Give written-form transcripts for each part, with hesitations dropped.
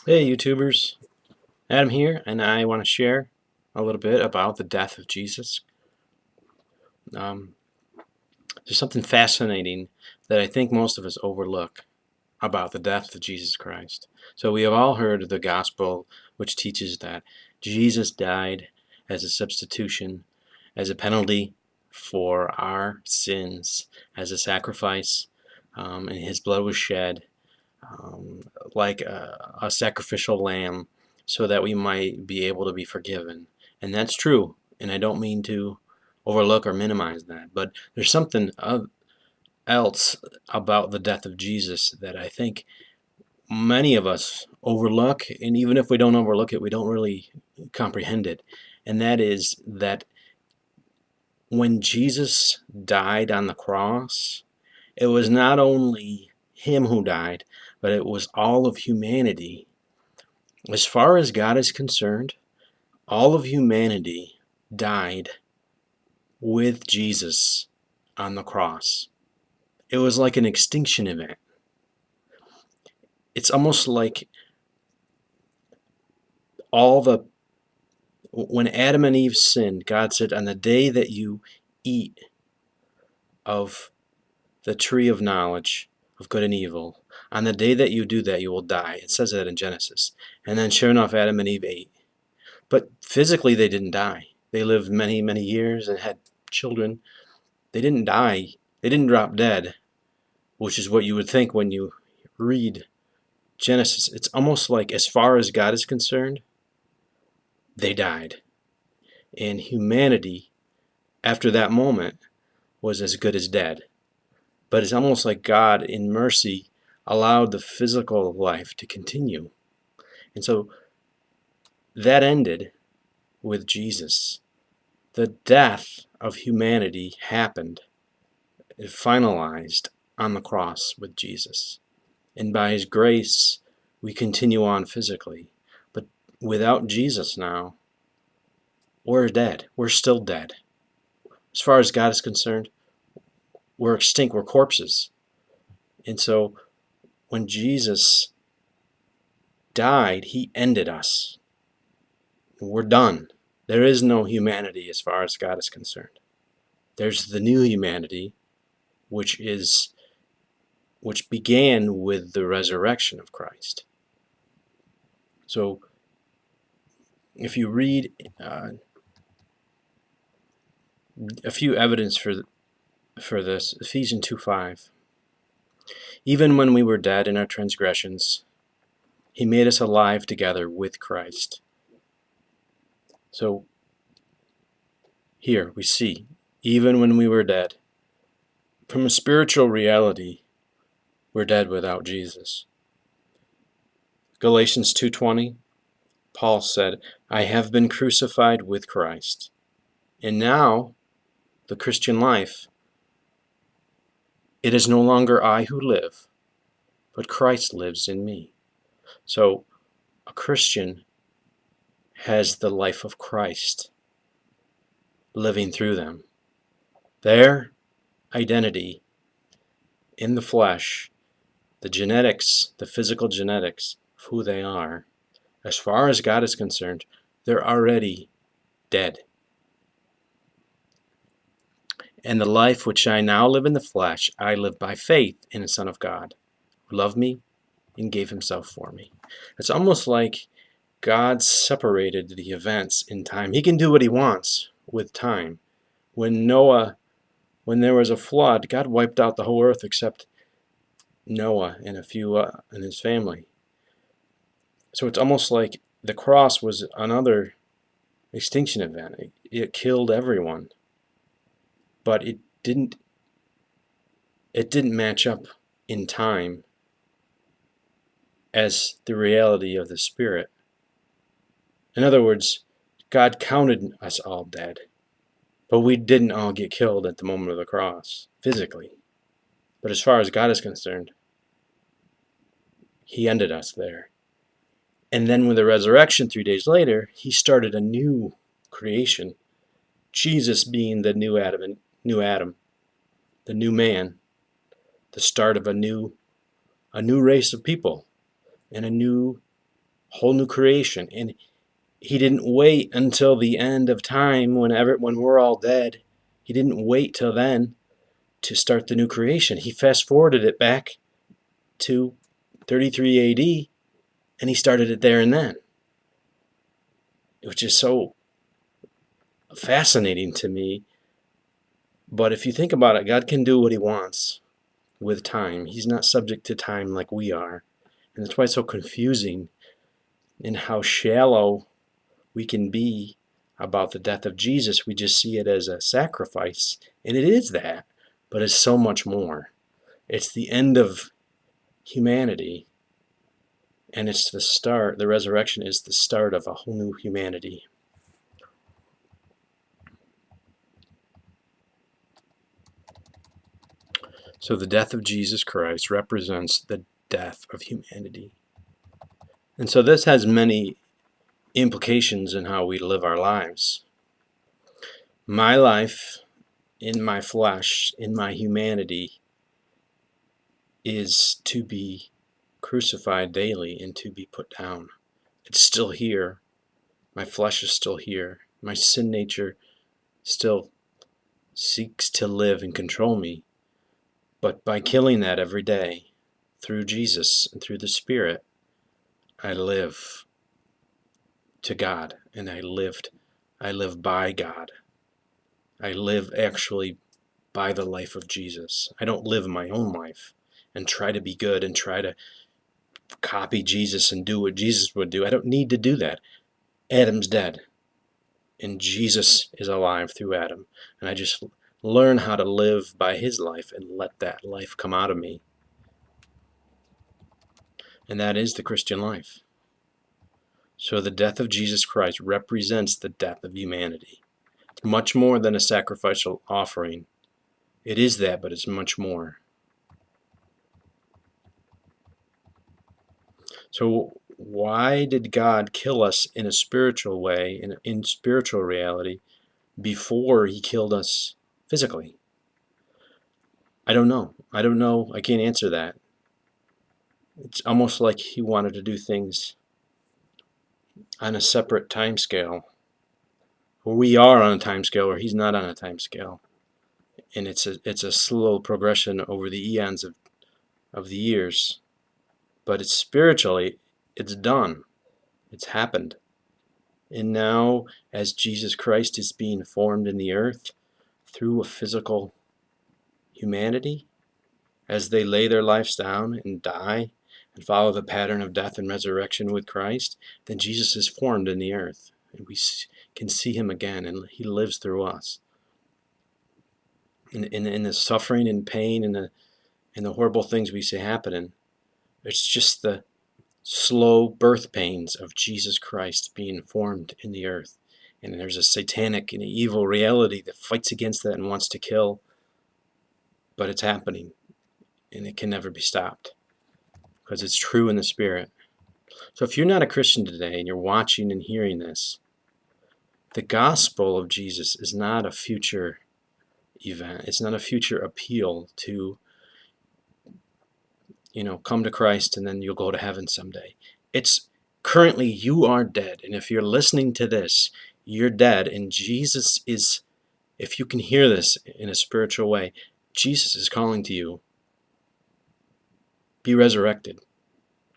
Hey YouTubers, Adam here, and I want to share a little bit about the death of Jesus. Um, there's something fascinating that I think most of us overlook about the death of Jesus Christ. So we have all heard of the gospel, which teaches that Jesus died as a substitution, as a penalty for our sins, as a sacrifice, and his blood was shed um, like a sacrificial lamb so that we might be able to be forgiven. And that's true. And I don't mean to overlook or minimize that. But there's something else about the death of Jesus that I think many of us overlook. And even if we don't overlook it, we don't really comprehend it. And that is that when Jesus died on the cross, it was not only him who died, but it was all of humanity. As far as God is concerned, all of humanity died with Jesus on the cross. It was like an extinction event. It's almost like all the when Adam and Eve sinned, God said, on the day that you eat of the tree of knowledge of good and evil, on the day that you do that, you will die. It says that in Genesis. And then sure enough, Adam and Eve ate. But physically, they didn't die. They lived many, many years and had children. They didn't die. They didn't drop dead, which is what you would think when you read Genesis. It's almost like, as far as God is concerned, they died. And humanity, after that moment, was as good as dead. But it's almost like God, in mercy, allowed the physical life to continue. And so that ended with Jesus. The death of humanity happened, it finalized on the cross with Jesus. And by his grace, we continue on physically. But without Jesus now, we're dead. We're still dead. As far as God is concerned, we're extinct. We're corpses. And so when Jesus died, he ended us. We're done. There is no humanity as far as God is concerned. There's the new humanity, which began with the resurrection of Christ. So if you read a few evidence for this, Ephesians 2:5. Even when we were dead in our transgressions, he made us alive together with Christ. So here we see, even when we were dead, from a spiritual reality, we're dead without Jesus. Galatians 2:20, Paul said, I have been crucified with Christ. And now, the Christian life, it is no longer I who live, but Christ lives in me. So a Christian has the life of Christ living through them. Their identity in the flesh, the genetics, the physical genetics of who they are, as far as God is concerned, they're already dead. And the life which I now live in the flesh, I live by faith in the Son of God, who loved me and gave himself for me. It's almost like God separated the events in time. He can do what he wants with time. When there was a flood, God wiped out the whole earth except Noah and a few and his family. So it's almost like the cross was another extinction event. It killed everyone, but it didn't match up in time as the reality of the Spirit. In other words, God counted us all dead, but we didn't all get killed at the moment of the cross, physically. But as far as God is concerned, he ended us there. And then with the resurrection 3 days later, he started a new creation. Jesus being the new Adam, the new man, the start of a new race of people and a new whole new creation. And he didn't wait until the end of time when we're all dead. He didn't wait till then to start the new creation. He fast forwarded it back to 33 AD, and he started it there and then, which is so fascinating to me. But if you think about it, God can do what he wants with time. He's not subject to time like we are. And that's why it's so confusing in how shallow we can be about the death of Jesus. We just see it as a sacrifice, and it is that, but it's so much more. It's the end of humanity, and it's the start. The resurrection is the start of a whole new humanity. So the death of Jesus Christ represents the death of humanity. And so this has many implications in how we live our lives. My life in my flesh, in my humanity, is to be crucified daily and to be put down. It's still here. My flesh is still here. My sin nature still seeks to live and control me. But by killing that every day, through Jesus and through the Spirit, I live to God, and I live by God. I live actually by the life of Jesus. I don't live my own life and try to be good and try to copy Jesus and do what Jesus would do. I don't need to do that. Adam's dead, and Jesus is alive through Adam. And I just learn how to live by his life and let that life come out of me. And that is the Christian life. So the death of Jesus Christ represents the death of humanity. It's much more than a sacrificial offering. It is that, but it's much more. So why did God kill us in a spiritual way, in spiritual reality, before he killed us physically? I don't know. I can't answer that. It's almost like he wanted to do things on a separate time scale. Where we are on a time scale, or he's not on a time scale. And it's a slow progression over the eons of the years. But it's spiritually, it's done. It's happened. And now, as Jesus Christ is being formed in the earth through a physical humanity, as they lay their lives down and die and follow the pattern of death and resurrection with Christ, then Jesus is formed in the earth. And we can see him again, and he lives through us. In the suffering and pain and the horrible things we see happening, it's just the slow birth pains of Jesus Christ being formed in the earth. And there's a satanic and evil reality that fights against that and wants to kill, but it's happening, and it can never be stopped because it's true in the Spirit. So if you're not a Christian today and you're watching and hearing this, the gospel of Jesus is not a future event. It's not a future appeal to, come to Christ and then you'll go to heaven someday. It's currently you are dead. And if you're listening to this, you're dead. And Jesus is, if you can hear this in a spiritual way, Jesus is calling to you, be resurrected,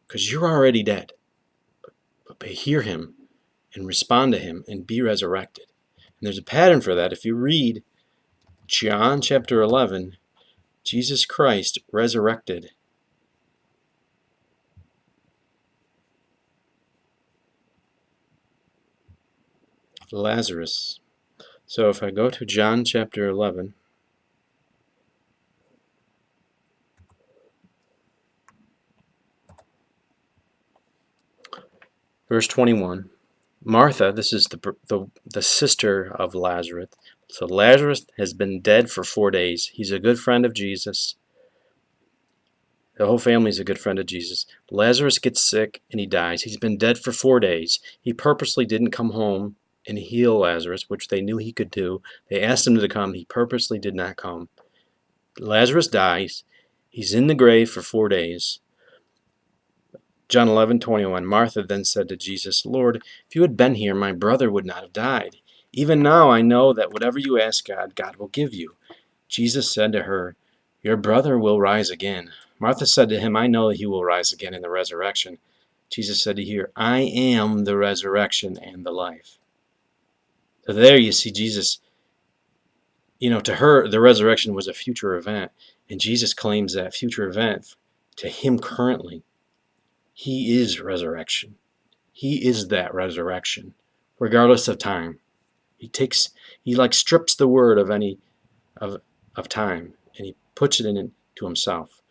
because you're already dead. But hear him and respond to him and be resurrected. And there's a pattern for that. If you read John chapter 11, Jesus Christ resurrected Lazarus. So if I go to John chapter 11, verse 21, Martha, this is the sister of Lazarus. So Lazarus has been dead for 4 days. He's a good friend of Jesus. The whole family is a good friend of Jesus. Lazarus gets sick and he dies. He's been dead for 4 days. He purposely didn't come home and heal Lazarus, which they knew he could do. They asked him to come. He purposely did not come. Lazarus dies. He's in the grave for 4 days. John 11:21. Martha then said to Jesus, Lord, if you had been here, my brother would not have died. Even now I know that whatever you ask God, God will give you. Jesus said to her, your brother will rise again. Martha said to him, I know that he will rise again in the resurrection. Jesus said to her, I am the resurrection and the life. So there you see Jesus, to her, the resurrection was a future event. And Jesus claims that future event to him currently. He is resurrection. He is that resurrection, regardless of time. He like strips the word of any of time, and he puts it into himself.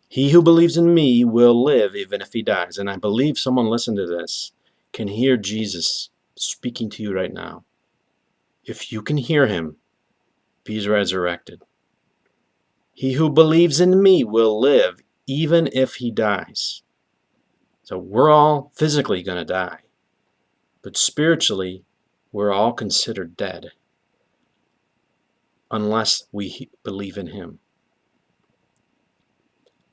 He who believes in me will live even if he dies. And I believe someone listening to this can hear Jesus speaking to you right now. If you can hear him, he's resurrected. He who believes in me will live even if he dies. So we're all physically going to die, but spiritually, we're all considered dead unless we believe in him.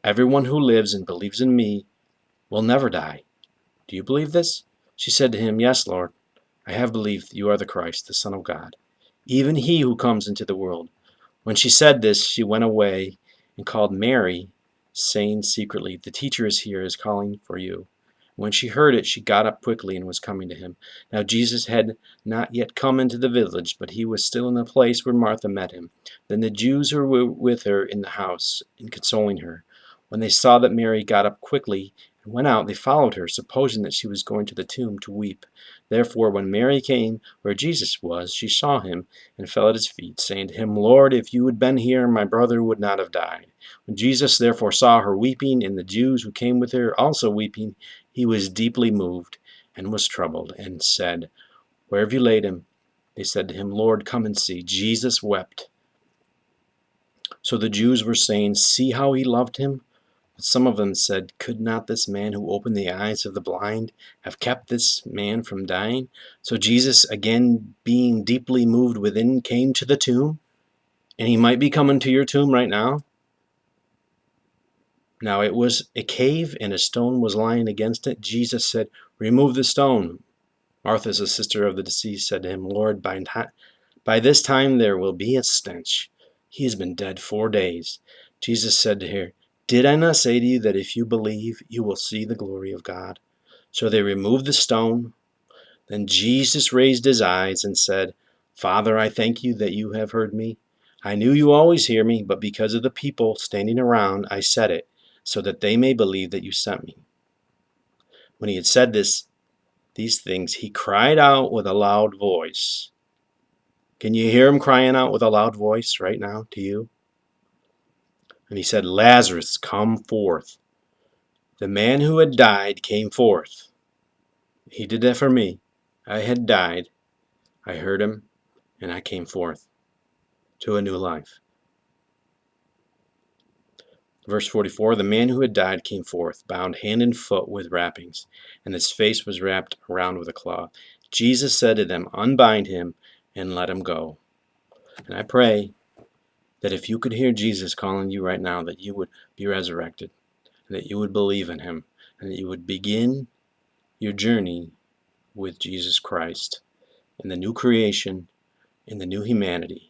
Everyone who lives and believes in me will never die. Do you believe this? She said to him, yes, Lord, I have believed you are the Christ, the Son of God, even he who comes into the world. When she said this, she went away and called Mary, saying secretly, the teacher is here, is calling for you. When she heard it, she got up quickly and was coming to him. Now Jesus had not yet come into the village, but he was still in the place where Martha met him. Then the Jews who were with her in the house, and consoling her. When they saw that Mary got up quickly and went out, they followed her, supposing that she was going to the tomb to weep. Therefore, when Mary came where Jesus was, she saw him and fell at his feet, saying to him, Lord, if you had been here, my brother would not have died. When Jesus therefore saw her weeping, and the Jews who came with her also weeping, he was deeply moved and was troubled, and said, where have you laid him? They said to him, Lord, come and see. Jesus wept. So the Jews were saying, see how he loved him? But some of them said, could not this man who opened the eyes of the blind have kept this man from dying? So Jesus, again being deeply moved within, came to the tomb. And he might be coming to your tomb right now. Now it was a cave, and a stone was lying against it. Jesus said, remove the stone. Martha, the sister of the deceased, said to him, Lord, by this time there will be a stench. He has been dead 4 days. Jesus said to her, did I not say to you that if you believe, you will see the glory of God? So they removed the stone. Then Jesus raised his eyes and said, Father, I thank you that you have heard me. I knew you always hear me, but because of the people standing around, I said it, so that they may believe that you sent me. When he had said these things, he cried out with a loud voice. Can you hear him crying out with a loud voice right now to you? And he said, Lazarus, come forth. The man who had died came forth. He did that for me. I had died. I heard him, and I came forth to a new life. Verse 44, the man who had died came forth, bound hand and foot with wrappings, and his face was wrapped around with a cloth. Jesus said to them, unbind him and let him go. And I pray that if you could hear Jesus calling you right now, that you would be resurrected, and that you would believe in him, and that you would begin your journey with Jesus Christ in the new creation, in the new humanity.